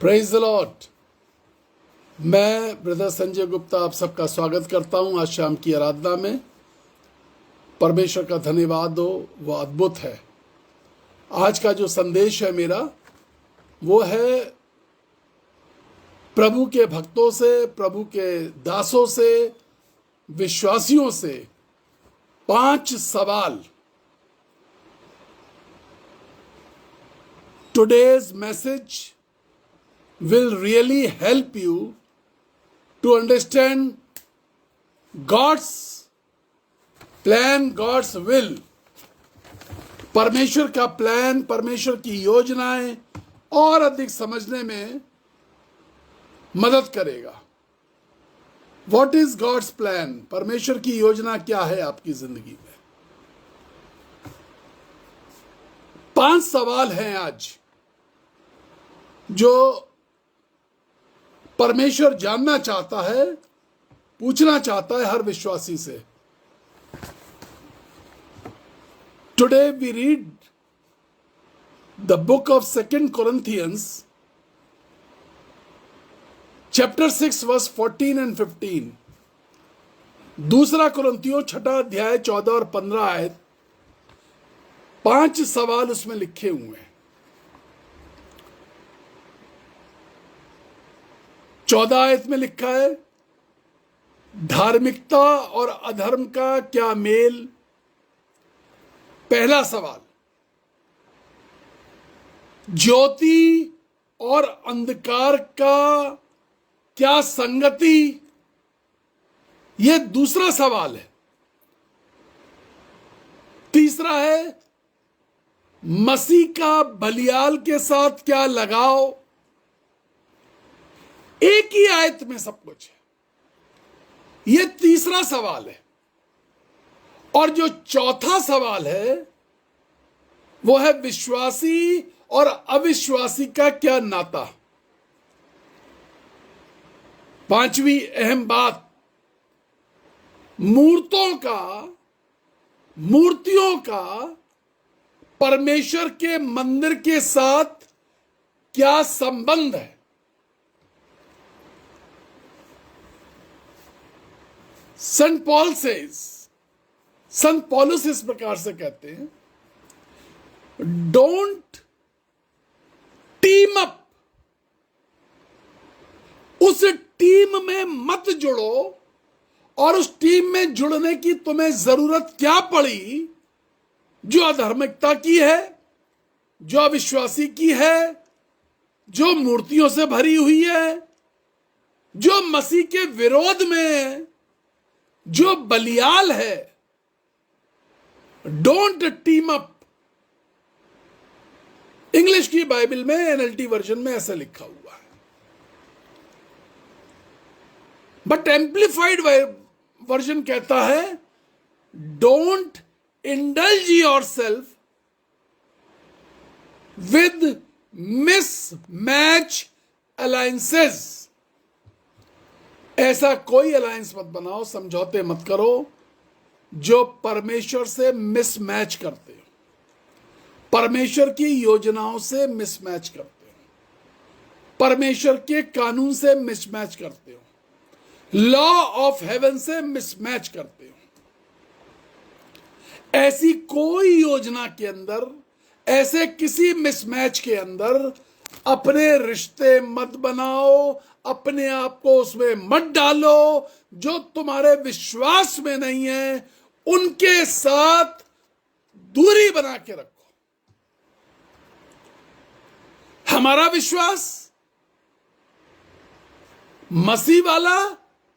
Praise the Lord. मैं brother Sanjay Gupta आप सबका स्वागत करता हूं आज शाम की आराधना में। परमेश्वर का धन्यवाद हो, वह अद्भुत है। आज का जो संदेश है मेरा वो है प्रभु के भक्तों से, प्रभु के दासों से, विश्वासियों से 5 सवाल। Today's message will really help you to understand God's plan, God's will। परमेश्वर का प्लान, परमेश्वर की योजनाएं और अधिक समझने में मदद करेगा। What is God's plan? परमेश्वर की योजना क्या है आपकी जिंदगी में? 5 सवाल हैं आज जो परमेश्वर जानना चाहता है, पूछना चाहता है हर विश्वासी से। Today we read the book of 2 Corinthians chapter 6 verse 14 and 15। दूसरा कुरिन्थियों 6 अध्याय 14 और 15 आयत। 5 सवाल उसमें लिखे हुए हैं। 14 आयत में लिखा है, धार्मिकता और अधर्म का क्या मेल? पहला सवाल, ज्योति और अंधकार का क्या संगति? यह दूसरा सवाल है। तीसरा है, मसीह का बलियाल के साथ क्या लगाव? एक ही आयत में सब कुछ है। यह तीसरा सवाल है। और जो चौथा सवाल है वो है विश्वासी और अविश्वासी का क्या नाता? 5वीं अहम बात, मूर्तियों का परमेश्वर के मंदिर के साथ क्या संबंध है? संत पौलुस इस प्रकार से कहते हैं, डोंट टीम अप। उस टीम में मत जुड़ो। और उस टीम में जुड़ने की तुम्हें जरूरत क्या पड़ी जो अधर्मिकता की है, जो अविश्वासी की है, जो मूर्तियों से भरी हुई है, जो मसीह के विरोध में है, जो बलियाल है। Don't team up. इंग्लिश की बाइबल में NLT वर्जन में ऐसा लिखा हुआ है, बट एम्प्लीफाइड वर्जन कहता है, don't indulge yourself with mismatch alliances. ऐसा कोई अलायंस मत बनाओ, समझौते मत करो जो परमेश्वर से मिसमैच करते हो, परमेश्वर की योजनाओं से मिसमैच करते हो, परमेश्वर के कानून से मिसमैच करते हो, लॉ ऑफ हेवन से मिसमैच करते हो। ऐसी कोई योजना के अंदर, ऐसे किसी मिसमैच के अंदर अपने रिश्ते मत बनाओ, अपने आप को उसमें मत डालो। जो तुम्हारे विश्वास में नहीं है उनके साथ दूरी बना के रखो। हमारा विश्वास मसीह वाला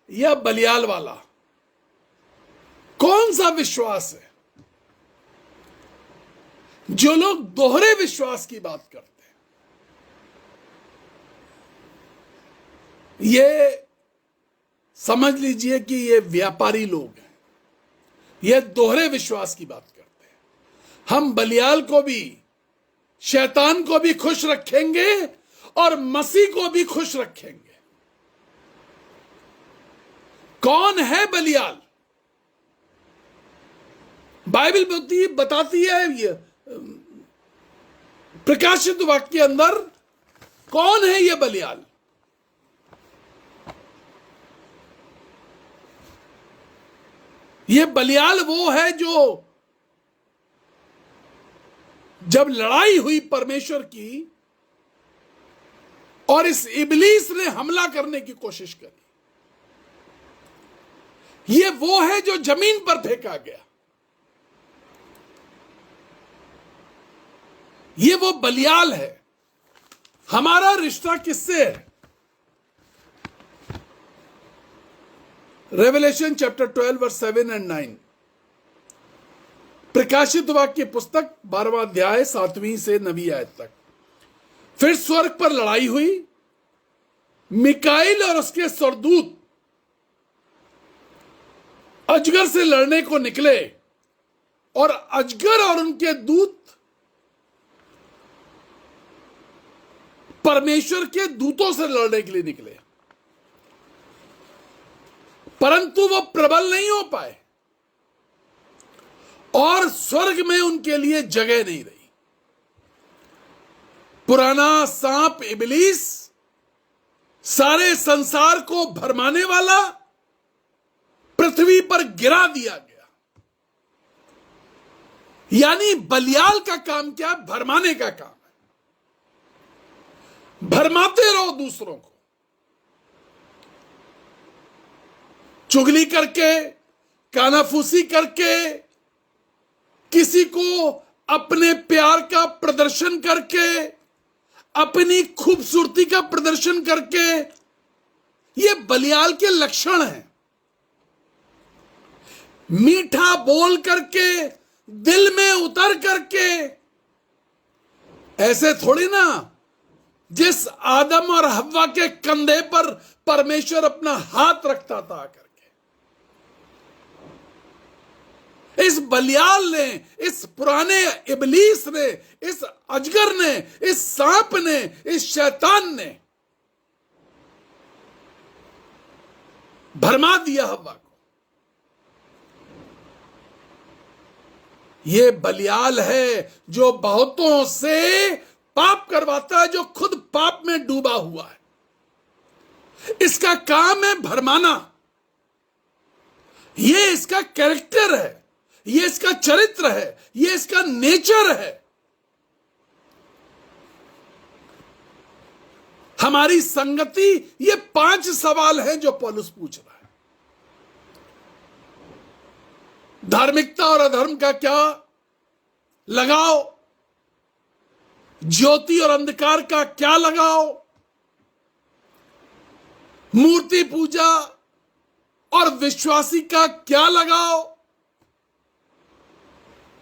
या बलियाल वाला? कौन सा विश्वास है? जो लोग दोहरे विश्वास की बात करते हैं, ये समझ लीजिए कि ये व्यापारी लोग हैं। ये दोहरे विश्वास की बात करते हैं। हम बलियाल को भी, शैतान को भी खुश रखेंगे और मसीह को भी खुश रखेंगे। कौन है बलियाल? बाइबल बताती है, प्रकाशित वाक्य के अंदर कौन है ये बलियाल? ये बलियाल वो है जो जब लड़ाई हुई परमेश्वर की और इस इबलीस ने हमला करने की कोशिश करी, ये वो है जो जमीन पर फेंका गया। ये वो बलियाल है। हमारा रिश्ता किससे है? रेवलेशन चैप्टर 12 वर्स 7 एंड 9, प्रकाशित वाक्य पुस्तक 12वां अध्याय 7वीं से 9वीं आयत तक। फिर स्वर्ग पर लड़ाई हुई, मिकाइल और उसके स्वर्गदूत अजगर से लड़ने को निकले और अजगर और उनके दूत परमेश्वर के दूतों से लड़ने के लिए निकले, परंतु वो प्रबल नहीं हो पाए और स्वर्ग में उनके लिए जगह नहीं रही। पुराना सांप इबलीस सारे संसार को भरमाने वाला पृथ्वी पर गिरा दिया गया। यानी बलियाल का काम क्या? भरमाने का काम है। भरमाते रहो दूसरों को, चुगली करके, कानाफूसी करके, किसी को अपने प्यार का प्रदर्शन करके, अपनी खूबसूरती का प्रदर्शन करके, ये बलियाल के लक्षण हैं। मीठा बोल करके, दिल में उतर करके, ऐसे थोड़ी ना जिस आदम और हव्वा के कंधे पर परमेश्वर अपना हाथ रखता था आकर, इस बलियाल ने, इस पुराने इबलीस ने, इस अजगर ने, इस सांप ने, इस शैतान ने भरमा दिया हव्वा को। ये बलियाल है जो बहुतों से पाप करवाता है, जो खुद पाप में डूबा हुआ है। इसका काम है भरमाना। ये इसका कैरेक्टर है, ये इसका चरित्र है, ये इसका नेचर है। हमारी संगति, ये 5 सवाल हैं जो पौलुस पूछ रहा है। धार्मिकता और अधर्म का क्या लगाओ? ज्योति और अंधकार का क्या लगाओ? मूर्ति पूजा और विश्वासी का क्या लगाओ?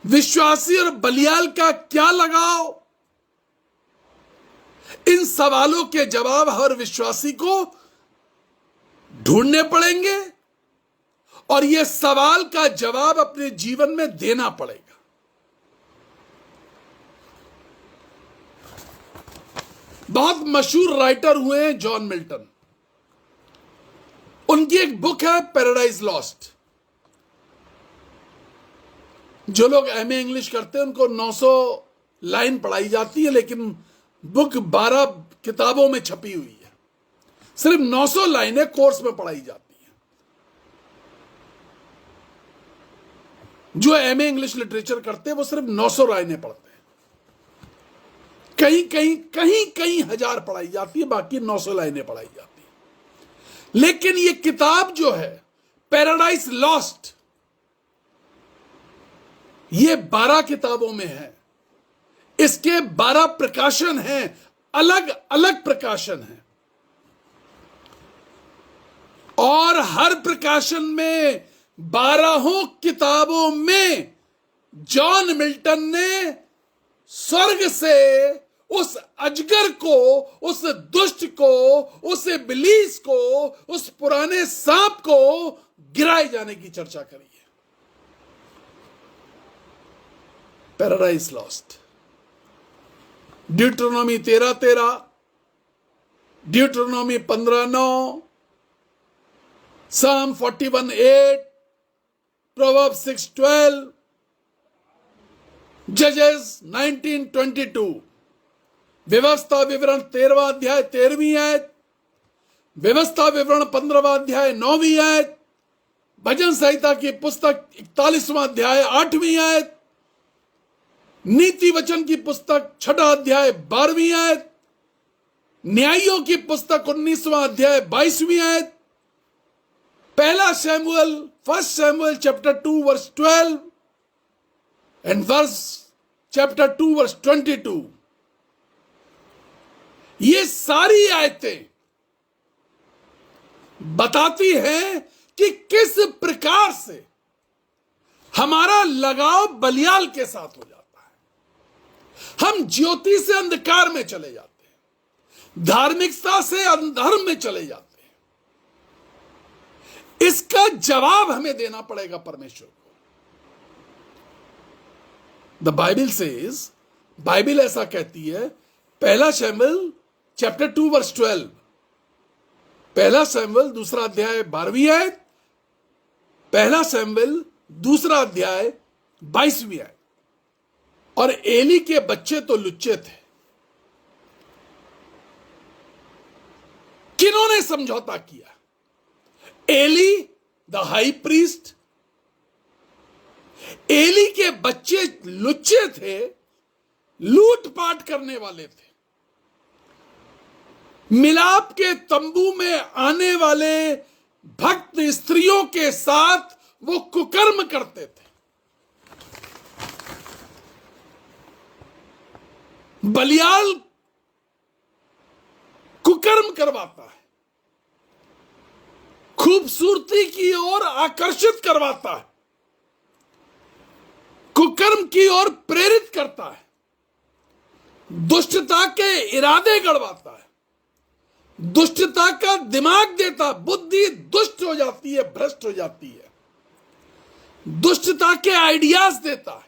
विश्वासी और बलियाल का क्या लगाओ? इन सवालों के जवाब हर विश्वासी को ढूंढने पड़ेंगे और यह सवाल का जवाब अपने जीवन में देना पड़ेगा। बहुत मशहूर राइटर हुए हैं जॉन मिल्टन। उनकी एक बुक है पैराडाइज लॉस्ट। जो लोग एमए इंग्लिश करते हैं उनको 900 लाइन पढ़ाई जाती है, लेकिन बुक 12 किताबों में छपी हुई है। सिर्फ 900 लाइनें कोर्स में पढ़ाई जाती हैं। जो एमए इंग्लिश लिटरेचर करते हैं वो सिर्फ 900 लाइनें पढ़ते हैं। कहीं हजार पढ़ाई जाती है, बाकी 900 लाइनें पढ़ाई जाती है। लेकिन ये किताब जो है पैराडाइज लॉस्ट, ये 12 किताबों में है। इसके 12 प्रकाशन हैं, अलग अलग प्रकाशन हैं, और हर प्रकाशन में 12 किताबों में जॉन मिल्टन ने स्वर्ग से उस अजगर को, उस दुष्ट को, उस इब्लीस को, उस पुराने सांप को गिराए जाने की चर्चा करी है। Paradise Lost, Deuteronomy 13:13, Deuteronomy 15:9, Psalm 41:8, Proverbs 6:12, Judges 19:22, व्यवस्था विवरण 13वां अध्याय 13वीं आयत, व्यवस्था विवरण 15वां अध्याय 9वीं आयत, भजन संहिता की पुस्तक 41वां अध्याय 8वीं आयत, नीति वचन की पुस्तक 6वां अध्याय 12वीं आयत, न्यायों की पुस्तक 19वां अध्याय 22वीं आयत, पहला शमूएल फर्स्ट शमूएल chapter 2 verse 12 and verse chapter 2 verse 22। ये सारी आयतें बताती हैं कि किस प्रकार से हमारा लगाव बलियाल के साथ हो जाता है। हम ज्योति से अंधकार में चले जाते हैं, धार्मिकता से अधर्म में चले जाते हैं। इसका जवाब हमें देना पड़ेगा परमेश्वर को। द बाइबल सेज, बाइबल ऐसा कहती है, पहला शमूएल चैप्टर 2 वर्स 12, पहला शमूएल दूसरा अध्याय 12वीं आयत, पहला शमूएल दूसरा अध्याय 22वीं आयत। और एली के बच्चे तो लुच्चे थे। किन्होंने समझौता किया? Eli the high priest. Eli के बच्चे लुच्चे थे, लूटपाट करने वाले थे। मिलाप के तंबू में आने वाले भक्त स्त्रियों के साथ वो कुकर्म करते थे। बलियाल कुकर्म करवाता है, खूबसूरती की ओर आकर्षित करवाता है, कुकर्म की ओर प्रेरित करता है, दुष्टता के इरादे गढ़वाता है, दुष्टता का दिमाग देता, बुद्धि दुष्ट हो जाती है, भ्रष्ट हो जाती है, दुष्टता के आइडियाज देता है।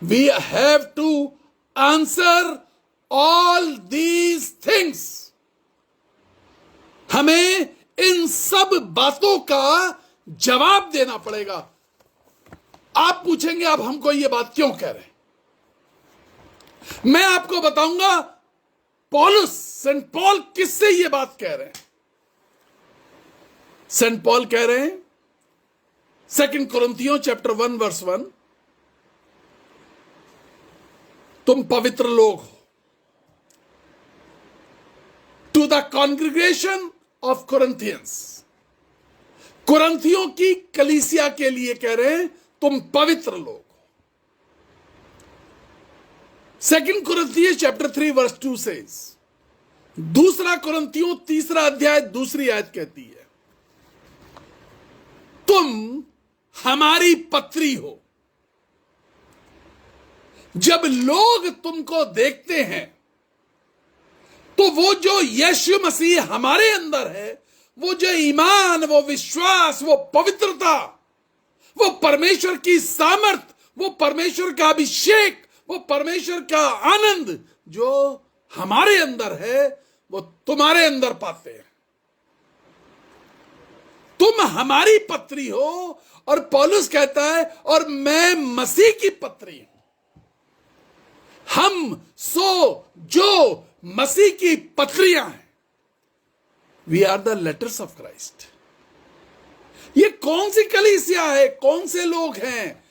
We have to answer all these things. हमें इन सब बातों का जवाब देना पड़ेगा। आप पूछेंगे आप हमको ये बात क्यों कह रहे हैं? मैं आपको बताऊंगा पौलुस, सेंट पॉल किससे ये बात कह रहे हैं। सेंट पॉल कह रहे हैं 2 कुरिन्थियों चैप्टर 1 वर्स 1, तुम पवित्र लोग हो। टू द कॉन्ग्रीगेशन ऑफ कुरिन्थियंस, कुरिन्थियों की कलीसिया के लिए कह रहे हैं तुम पवित्र लोग हो। 2 कुरिन्थियंस चैप्टर 3 वर्स 2 सेज, दूसरा कुरिन्थियों तीसरा अध्याय दूसरी आयत कहती है, तुम हमारी पत्री हो। जब लोग तुमको देखते हैं तो वो जो यीशु मसीह हमारे अंदर है, वो जो ईमान, वो विश्वास, वो पवित्रता, वो परमेश्वर की सामर्थ, वो परमेश्वर का अभिषेक, वो परमेश्वर का आनंद जो हमारे अंदर है, वो तुम्हारे अंदर पाते हैं। तुम हमारी पत्री हो। और पौलुस कहता है और मैं मसीह की पत्री हूं। हम जो मसीह की पत्रियां हैं, we are the letters of Christ. ये कौन सी कलीसिया है, कौन से लोग हैं?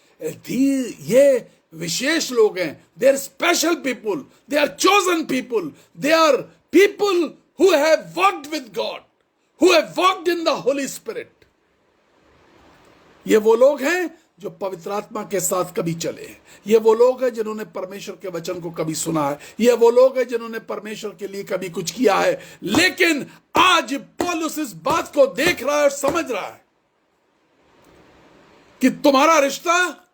ये विशेष लोग हैं। They are special people, they are chosen people, they are people who have walked with God, who have walked in the holy spirit. ये वो लोग हैं जो पवित्र आत्मा के साथ कभी चले हैं। ये वो लोग हैं जिन्होंने परमेश्वर के वचन को कभी सुना है। ये वो लोग हैं जिन्होंने परमेश्वर के लिए कभी कुछ किया है। लेकिन आज पौलुस इस बात को देख रहा है और समझ रहा है कि तुम्हारा रिश्ता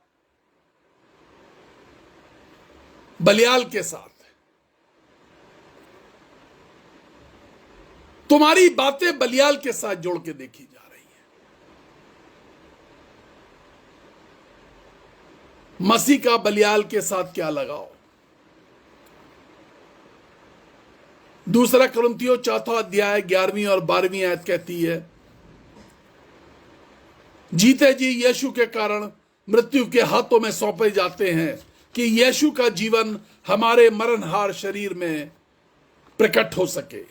बलियाल के साथ है, तुम्हारी बातें बलियाल के साथ जोड़ के देखी जा रही है। मसीह का बलियाल के साथ क्या लगाओ? दूसरा कुरिन्थियों चौथा अध्याय 11वीं और 12वीं आयत कहती है, जीते जी यीशु के कारण मृत्यु के हाथों में सौंपे जाते हैं कि यीशु का जीवन हमारे मरणहार शरीर में प्रकट हो सके।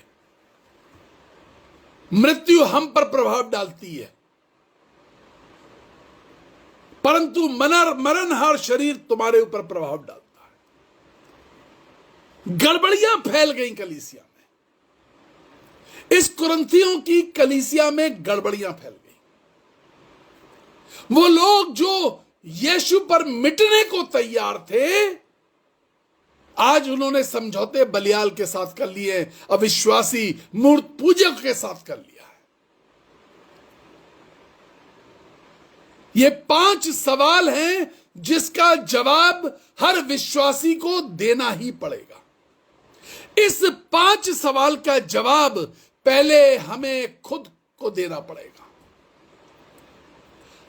मृत्यु हम पर प्रभाव डालती है, परंतु मरणहार शरीर तुम्हारे ऊपर प्रभाव डालता है। गड़बड़ियां फैल गई कलीसिया में, इस कुरिन्थियों की कलीसिया में गड़बड़ियां फैल गई। वो लोग जो यीशु पर मिटने को तैयार थे, आज उन्होंने समझौते बलियाल के साथ कर लिए, अविश्वासी मूर्त पूजक के साथ कर लिया है। ये 5 सवाल हैं जिसका जवाब हर विश्वासी को देना ही पड़ेगा। इस 5 सवाल का जवाब पहले हमें खुद को देना पड़ेगा।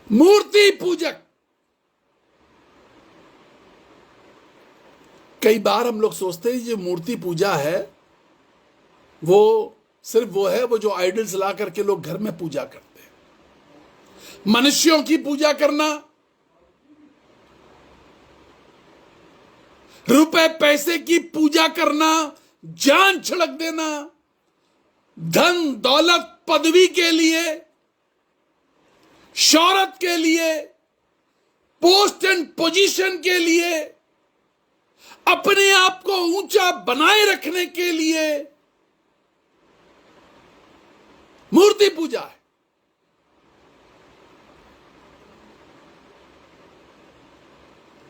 मूर्ति पूजक, कई बार हम लोग सोचते हैं जो मूर्ति पूजा है वो सिर्फ वो है वो जो आइडल्स ला करके लोग घर में पूजा करते हैं। मनुष्यों की पूजा करना, रुपए पैसे की पूजा करना, जान छिड़क देना, धन दौलत पदवी के लिए, शौहरत के लिए, पोस्ट एंड पोजीशन के लिए, अपने आप को ऊंचा बनाए रखने के लिए मूर्ति पूजा है।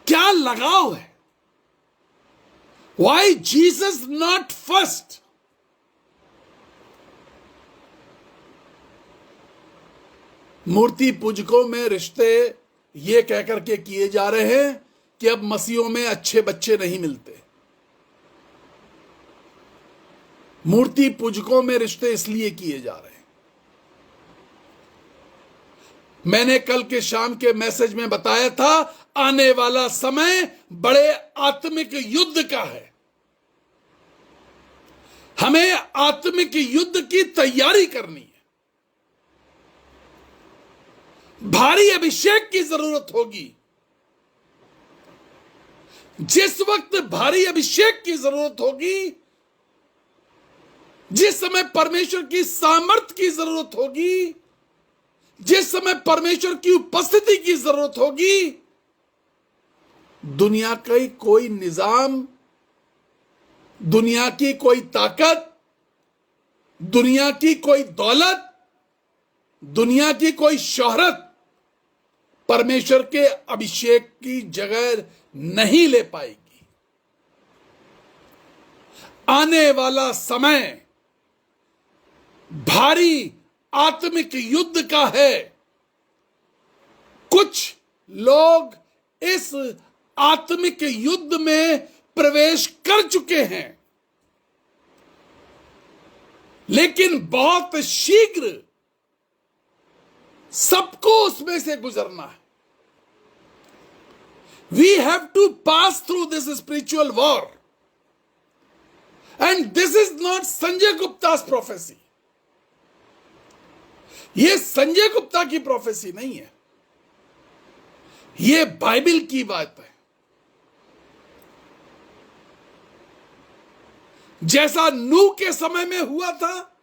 क्या लगाव है? Why Jesus not first? मूर्ति पूजकों में रिश्ते ये कहकर के किए जा रहे हैं कि अब मसीहों में अच्छे बच्चे नहीं मिलते। मूर्ति पूजकों में रिश्ते इसलिए किए जा रहे हैं। मैंने कल के शाम के मैसेज में बताया था, आने वाला समय बड़े आत्मिक युद्ध का है। हमें आत्मिक युद्ध की तैयारी करनी है। भारी अभिषेक की जरूरत होगी। जिस वक्त भारी अभिषेक की जरूरत होगी, जिस समय परमेश्वर की सामर्थ की जरूरत होगी, जिस समय परमेश्वर की उपस्थिति की जरूरत होगी, दुनिया का कोई निजाम, दुनिया की कोई ताकत, दुनिया की कोई दौलत, दुनिया की कोई शोहरत परमेश्वर के अभिषेक की जगह नहीं ले पाएगी। आने वाला समय भारी आत्मिक युद्ध का है। कुछ लोग इस आत्मिक युद्ध में प्रवेश कर चुके हैं, लेकिन बहुत शीघ्र सबको उसमें से गुजरना है। We have to pass through this spiritual war. And this is not Sanjay Gupta's prophecy. ये संजय गुप्ता की प्रोफेसी नहीं है, ये बाइबल की बात है। जैसा नूह के समय में हुआ था,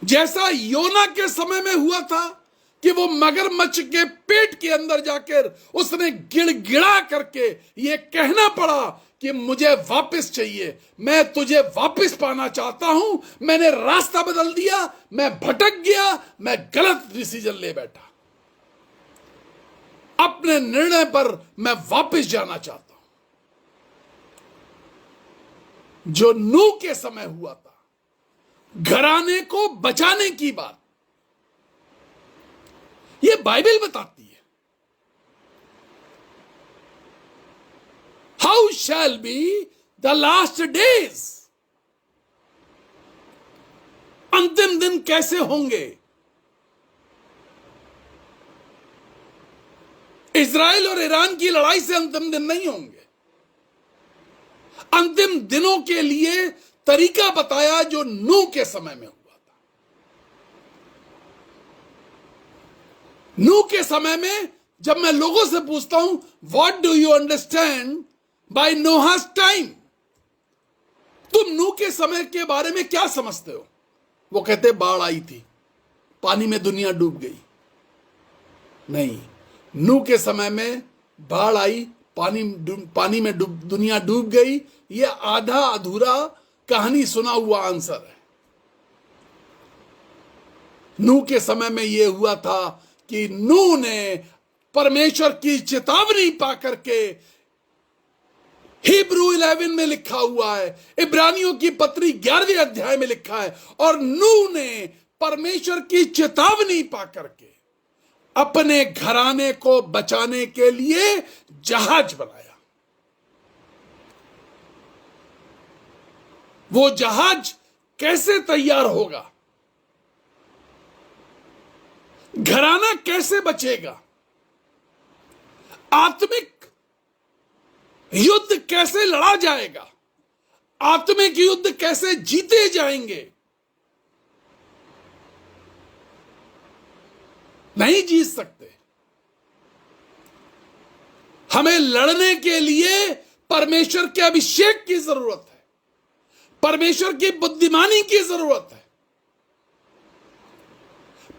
जैसा योना के समय में हुआ था कि वो मगरमच्छ के पेट के अंदर जाकर उसने गिड़गिड़ा करके ये कहना पड़ा कि मुझे वापस चाहिए, मैं तुझे वापस पाना चाहता हूं, मैंने रास्ता बदल दिया, मैं भटक गया, मैं गलत डिसीजन ले बैठा, अपने निर्णय पर मैं वापस जाना चाहता हूं। जो नूह के समय हुआ था, घराने को बचाने की बात, ये बाइबल बताती है। How shall be the last days? अंतिम दिन कैसे होंगे? इजराइल और ईरान की लड़ाई से अंतिम दिन नहीं होंगे। अंतिम दिनों के लिए तरीका बताया जो नूह के समय में हुआ था। नूह के समय में जब मैं लोगों से पूछता हूं what do you understand by Noah's time, तुम नूह के समय के बारे में क्या समझते हो? वो कहते बाढ़ आई थी, पानी में दुनिया डूब गई। नहीं, नूह के समय में बाढ़ आई, पानी में दुनिया डूब गई, ये आधा अधूरा कहानी सुना हुआ आंसर है। नूह के समय में यह हुआ था कि नूह ने परमेश्वर की चेतावनी पा करके, हिब्रू 11 में लिखा हुआ है, इब्रानियों की पत्री 11वें अध्याय में लिखा है, और नूह ने परमेश्वर की चेतावनी पा करके अपने घराने को बचाने के लिए जहाज बनाया। वो जहाज कैसे तैयार होगा, घराना कैसे बचेगा, आत्मिक युद्ध कैसे लड़ा जाएगा, आत्मिक युद्ध कैसे जीते जाएंगे? नहीं जीत सकते। हमें लड़ने के लिए परमेश्वर के अभिषेक की जरूरत है, परमेश्वर की बुद्धिमानी की जरूरत है।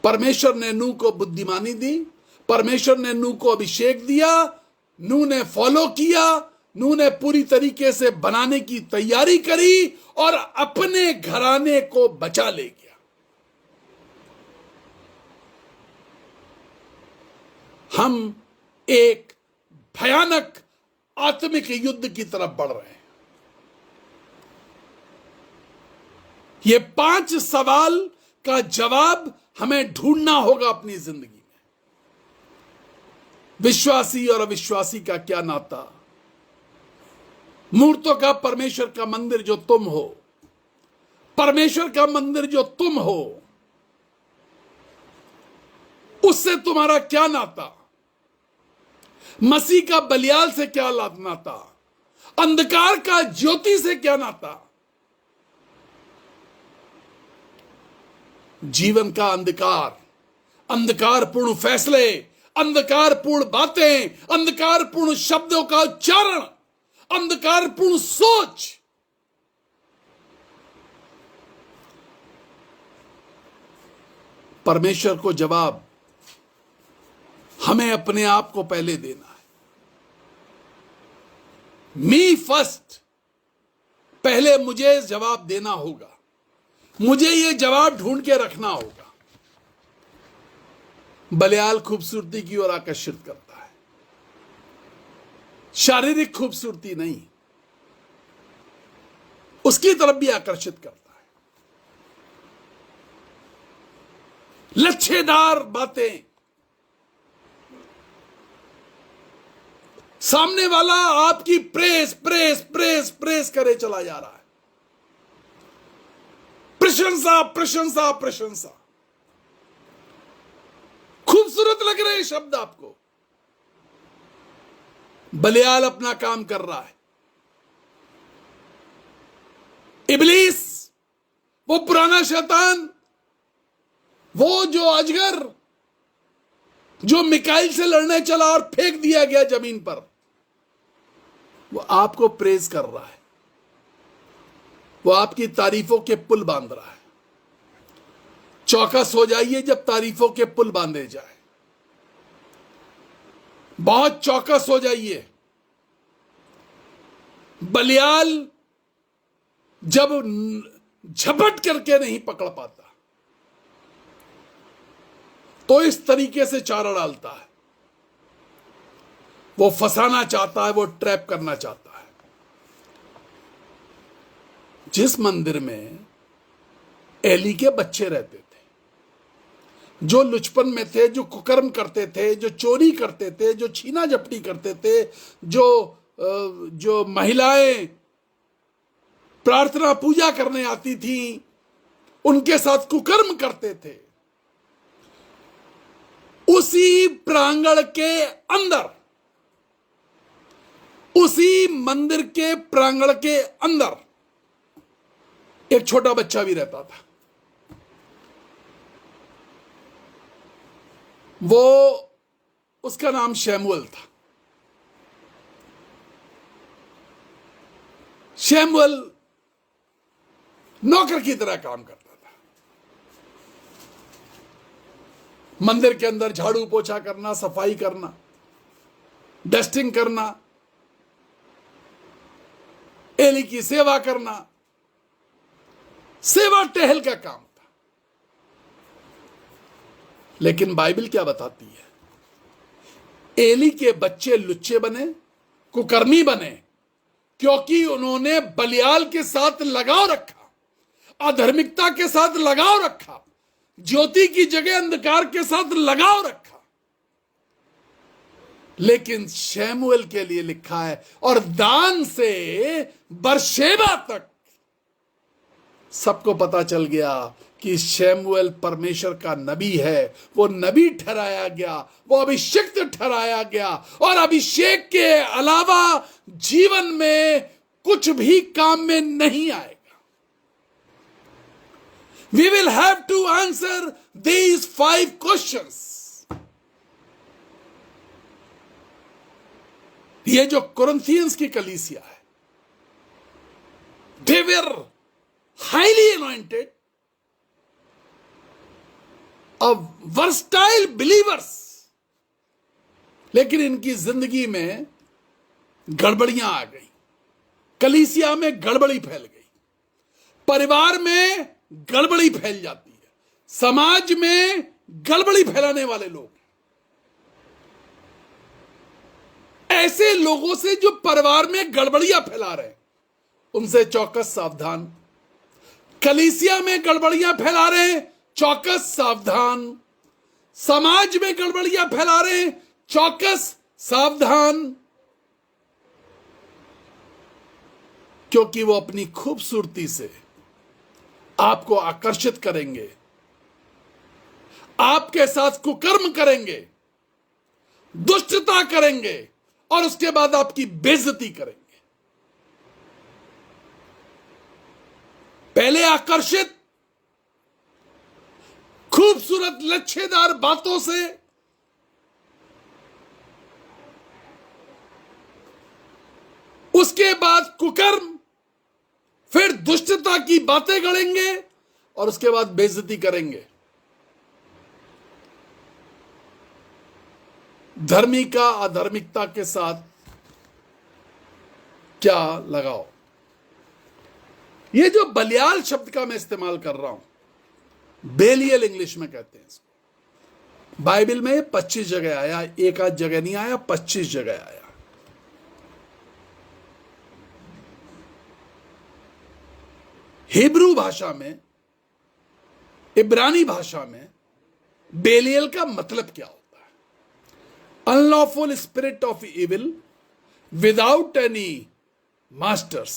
परमेश्वर ने नूह को बुद्धिमानी दी, परमेश्वर ने नूह को अभिषेक दिया, नूह ने फॉलो किया, नूह ने पूरी तरीके से बनाने की तैयारी करी और अपने घराने को बचा ले गया। हम एक भयानक आत्मिक युद्ध की तरफ बढ़ रहे हैं। ये 5 सवाल का जवाब हमें ढूंढना होगा अपनी जिंदगी में। विश्वासी और अविश्वासी का क्या नाता, मूर्तों का परमेश्वर का मंदिर जो तुम हो, परमेश्वर का मंदिर जो तुम हो, उससे तुम्हारा क्या नाता, मसीह का बलियाल से क्या नाता, अंधकार का ज्योति से क्या नाता। जीवन का अंधकार, अंधकारपूर्ण फैसले, अंधकारपूर्ण बातें, अंधकारपूर्ण शब्दों का उच्चारण, अंधकारपूर्ण सोच, परमेश्वर को जवाब हमें अपने आप को पहले देना है। मी फर्स्ट, पहले मुझे जवाब देना होगा, मुझे यह जवाब ढूंढ के रखना होगा। बलियाल खूबसूरती की ओर आकर्षित करता है, शारीरिक खूबसूरती नहीं, उसकी तरफ भी आकर्षित करता है। लच्छेदार बातें, सामने वाला आपकी प्रेस प्रेस प्रेस प्रेस करे चला जा रहा है, प्रशंसा प्रशंसा प्रशंसा, खूबसूरत लग रहे शब्द आपको। बलियाल अपना काम कर रहा है, इब्लीस, वो पुराना शैतान, वो जो अजगर जो मिकाइल से लड़ने चला और फेंक दिया गया जमीन पर, वो आपको प्रेज कर रहा है, वो आपकी तारीफों के पुल बांध रहा है। चौकस हो जाइए जब तारीफों के पुल बांधे जाए, बहुत चौकस हो जाइए। बलियाल जब झपट करके नहीं पकड़ पाता तो इस तरीके से चारा डालता है, वो फंसाना चाहता है, वो ट्रैप करना चाहता है। जिस मंदिर में एली के बच्चे रहते थे, जो लुचपन में थे, जो कुकर्म करते थे, जो चोरी करते थे, जो छीना झपटी करते थे, जो महिलाएं प्रार्थना पूजा करने आती थी उनके साथ कुकर्म करते थे, उसी प्रांगण के अंदर, उसी मंदिर के प्रांगण के अंदर एक छोटा बच्चा भी रहता था। वो उसका नाम शैमुएल था। शैमुएल नौकर की तरह काम करता था। मंदिर के अंदर झाड़ू पोछा करना, सफाई करना, डस्टिंग करना, एली की सेवा करना, सेवा टहल का काम था। लेकिन बाइबल क्या बताती है? एली के बच्चे लुच्चे बने, कुकर्मी बने, क्योंकि उन्होंने बलियाल के साथ लगाव रखा, अधार्मिकता के साथ लगाव रखा, ज्योति की जगह अंधकार के साथ लगाव रखा। लेकिन शैमुएल के लिए लिखा है, और दान से बरशेबा तक सबको पता चल गया कि शैमुएल परमेश्वर का नबी है। वो नबी ठहराया गया, वो अभिषिक्त ठहराया गया, और अभिषेक के अलावा जीवन में कुछ भी काम में नहीं आएगा। We will have to answer these 5 questions. ये जो कोरिन्थियंस की कलीसिया है, they were highly anointed, of versatile believers, लेकिन इनकी जिंदगी में गड़बड़ियां आ गई, कलीसिया में गड़बड़ी फैल गई, परिवार में गड़बड़ी फैल जाती है, समाज में गड़बड़ी फैलाने वाले लोग, ऐसे लोगों से जो परिवार में गड़बड़ियां फैला रहे हैं, उनसे चौकस सावधान। कलीसिया में गड़बड़ियां फैला रहे हैं, चौकस सावधान। समाज में गड़बड़ियां फैला रहे हैं, चौकस सावधान। क्योंकि वो अपनी खूबसूरती से आपको आकर्षित करेंगे, आपके साथ कुकर्म करेंगे, दुष्टता करेंगे, और उसके बाद आपकी बेइज्जती करेंगे। पहले आकर्षित खूबसूरत लच्छेदार बातों से, उसके बाद कुकर्म, फिर दुष्टता की बातें गढ़ेंगे, और उसके बाद बेइज्जती करेंगे। धर्मी का अधार्मिकता के साथ क्या लगाओ? ये जो बलियाल शब्द का मैं इस्तेमाल कर रहा हूं, बेलियल इंग्लिश में कहते हैं इसको। बाइबल में 25 जगह आया, एक आध जगह नहीं आया, 25 जगह आया। हिब्रू भाषा में, इब्रानी भाषा में बेलियल का मतलब क्या होता है? Unlawful spirit of evil without any masters.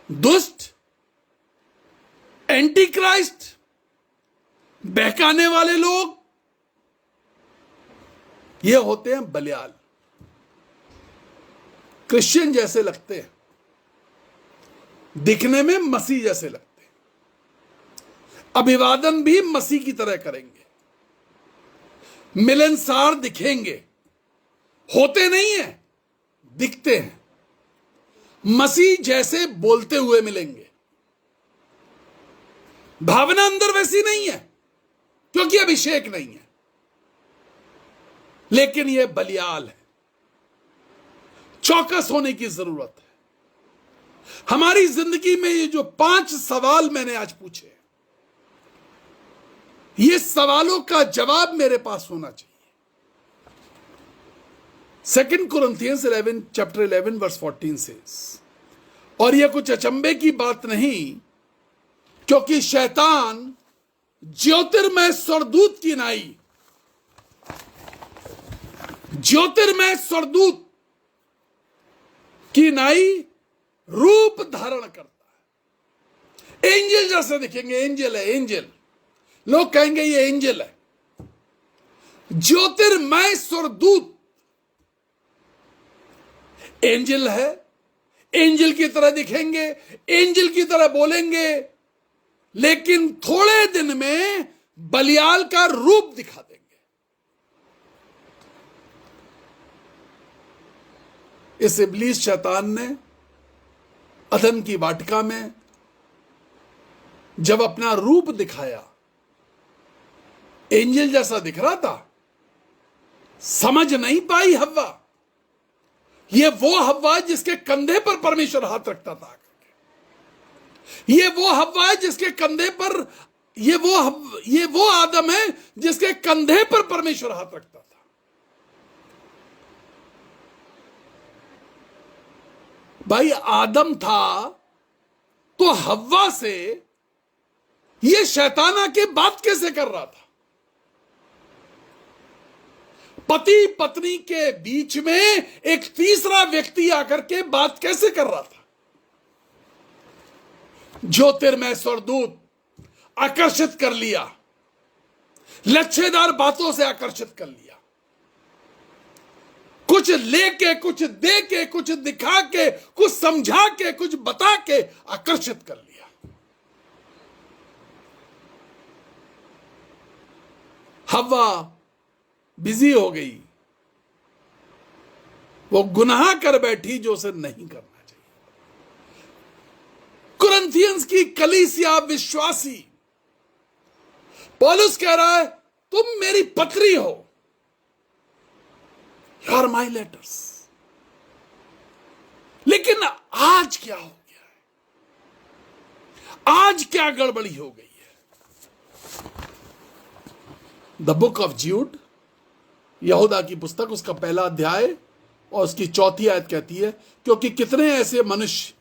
दुष्ट, एंटी क्राइस्ट, बहकाने वाले लोग, ये होते हैं बलियाल। क्रिश्चियन जैसे लगते हैं, दिखने में मसीह जैसे लगते हैं, अभिवादन भी मसीह की तरह करेंगे, मिलनसार दिखेंगे, होते नहीं है, दिखते हैं, मसीह जैसे बोलते हुए मिलेंगे। भावना अंदर वैसी नहीं है, क्योंकि अभिषेक नहीं है, लेकिन यह बलियाल है। चौकस होने की जरूरत है। हमारी जिंदगी में ये जो 5 सवाल मैंने आज पूछे, ये सवालों का जवाब मेरे पास होना चाहिए। 2 Corinthians 11 chapter 11 verse 14 says, और यह कुछ अचंभे की बात नहीं, क्योंकि शैतान ज्योतिर्मय स्वरदूत की नाई, ज्योतिर्मय स्वरदूत की नाई रूप धारण करता है। एंजल जैसे दिखेंगे, एंजल है, एंजल, लोग कहेंगे ये एंजल है। ज्योतिर्मय स्वरदूत एंजल है, एंजल की तरह दिखेंगे, एंजल की तरह बोलेंगे, लेकिन थोड़े दिन में बलियाल का रूप दिखा देंगे। इस इब्लीस शैतान ने अदन की वाटिका में जब अपना रूप दिखाया, एंजल जैसा दिख रहा था, समझ नहीं पाई हव्वा। ये वो हव्वा है जिसके कंधे पर परमेश्वर हाथ रखता था। ये वो हव्वा है जिसके कंधे पर, ये वो आदम है जिसके कंधे पर परमेश्वर हाथ रखता था। भाई आदम था तो हव्वा से ये शैतान आके बात कैसे कर रहा था? पति पत्नी के बीच में एक तीसरा व्यक्ति आकर के बात कैसे कर रहा था? ज्योतिर्मय स्वरदूत आकर्षित कर लिया, लच्छेदार बातों से आकर्षित कर लिया, कुछ लेके, कुछ दे के, कुछ दिखा के, कुछ समझा के, कुछ बता के आकर्षित कर लिया। हव्वा बिजी हो गई, वो गुनाह कर बैठी जो उसे नहीं करना चाहिए। कुरिन्थियंस की कलीसिया विश्वासी, पौलुस कह रहा है तुम मेरी पत्री हो, यू आर माई लेटर्स। लेकिन आज क्या हो गया है? आज क्या गड़बड़ी हो गई है? द बुक ऑफ ज्यूड, यहूदा की पुस्तक, उसका पहला अध्याय और उसकी 4थी आयत कहती है, क्योंकि कितने ऐसे मनुष्य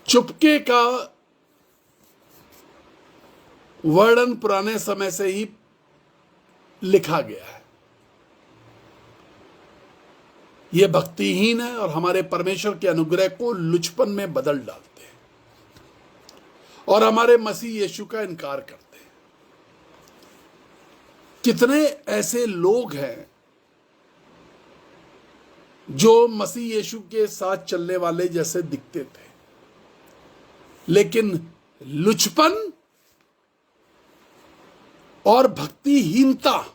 चुपके का वर्णन पुराने समय से ही लिखा गया है। यह भक्तिहीन है और हमारे परमेश्वर के अनुग्रह को लुचपन में बदल डालते हैं और हमारे मसीह यीशु का इनकार करते हैं। कितने ऐसे लोग हैं जो मसीह यीशु के साथ चलने वाले जैसे दिखते थे, लेकिन लुचपन और भक्तिहीनता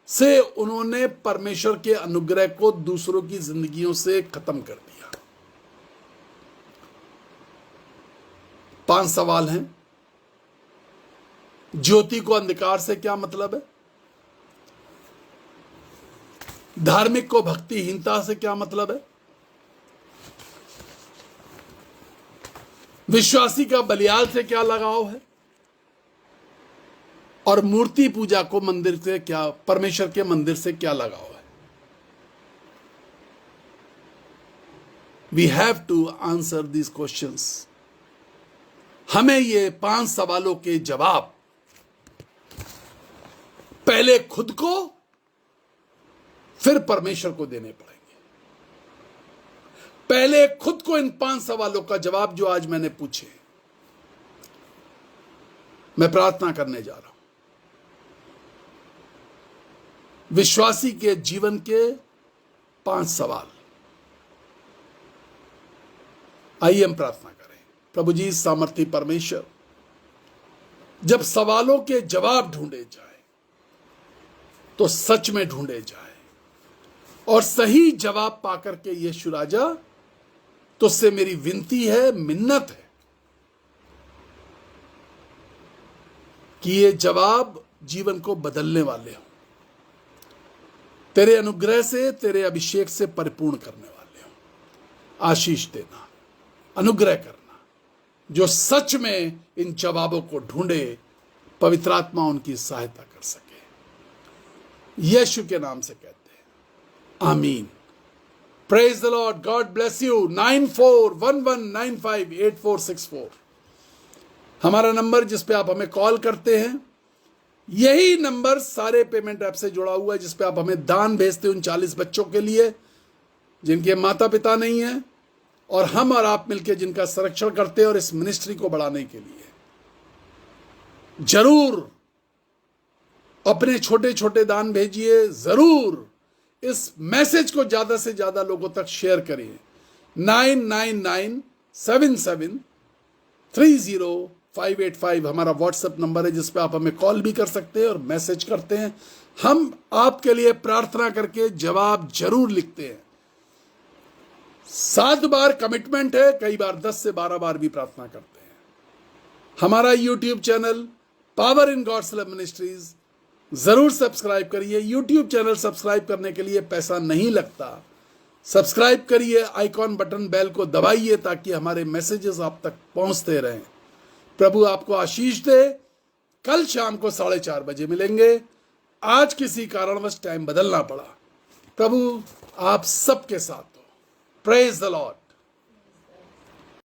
से उन्होंने परमेश्वर के अनुग्रह को दूसरों की जिंदगियों से खत्म कर दिया। 5 सवाल हैं। ज्योति को अंधकार से क्या मतलब है? धार्मिक को भक्तिहीनता से क्या मतलब है? विश्वासी का बलियाल से क्या लगाव है? और मूर्ति पूजा को मंदिर से क्या, परमेश्वर के मंदिर से क्या लगाव है? We have to answer these questions. हमें ये 5 सवालों के जवाब पहले खुद को फिर परमेश्वर को देने पड़ेंगे। पहले खुद को इन 5 सवालों का जवाब जो आज मैंने पूछे, मैं प्रार्थना करने जा रहा हूं। विश्वासी के जीवन के 5 सवाल। आइए हम प्रार्थना करें। प्रभु जी, सामर्थी परमेश्वर, जब सवालों के जवाब ढूंढे जाए तो सच में ढूंढे जाए और सही जवाब पाकर के यीशु राजा, तुझसे मेरी विनती है, मिन्नत है कि ये जवाब जीवन को बदलने वाले हों, तेरे अनुग्रह से, तेरे अभिषेक से परिपूर्ण करने वाले हों। आशीष देना, अनुग्रह करना, जो सच में इन जवाबों को ढूंढे, पवित्र आत्मा उनकी सहायता कर सके। यीशु के नाम से कहते हैं, आमीन। Praise the Lord. God bless you. 9411958464 हमारा नंबर, जिस पे आप हमें कॉल करते हैं। यही नंबर सारे पेमेंट ऐप से जुड़ा हुआ है, जिस पे आप हमें दान भेजते हैं उन 40 बच्चों के लिए जिनके माता पिता नहीं हैं, और हम और आप मिलकर जिनका संरक्षण करते हैं और इस मिनिस्ट्री को बढ़ाने के लिए। जरूर अपने छोटे छोटे दान भेजिए, जरूर इस मैसेज को ज्यादा से ज्यादा लोगों तक शेयर करिए। 9997730585 हमारा व्हाट्सएप नंबर है, जिस पे आप हमें कॉल भी कर सकते हैं और मैसेज करते हैं। हम आपके लिए प्रार्थना करके जवाब जरूर लिखते हैं। 7 बार कमिटमेंट है, कई बार 10 से 12 बार भी प्रार्थना करते हैं। हमारा YouTube channel power in God's love ministries जरूर सब्सक्राइब करिए। यूट्यूब चैनल सब्सक्राइब करने के लिए पैसा नहीं लगता। सब्सक्राइब करिए, आइकॉन बटन बेल को दबाइए ताकि हमारे मैसेजेस आप तक पहुंचते रहें। प्रभु आपको आशीष दे। कल शाम को 4:30 बजे मिलेंगे। आज किसी कारणवश टाइम बदलना पड़ा। प्रभु आप सबके साथ हो। Praise the Lord.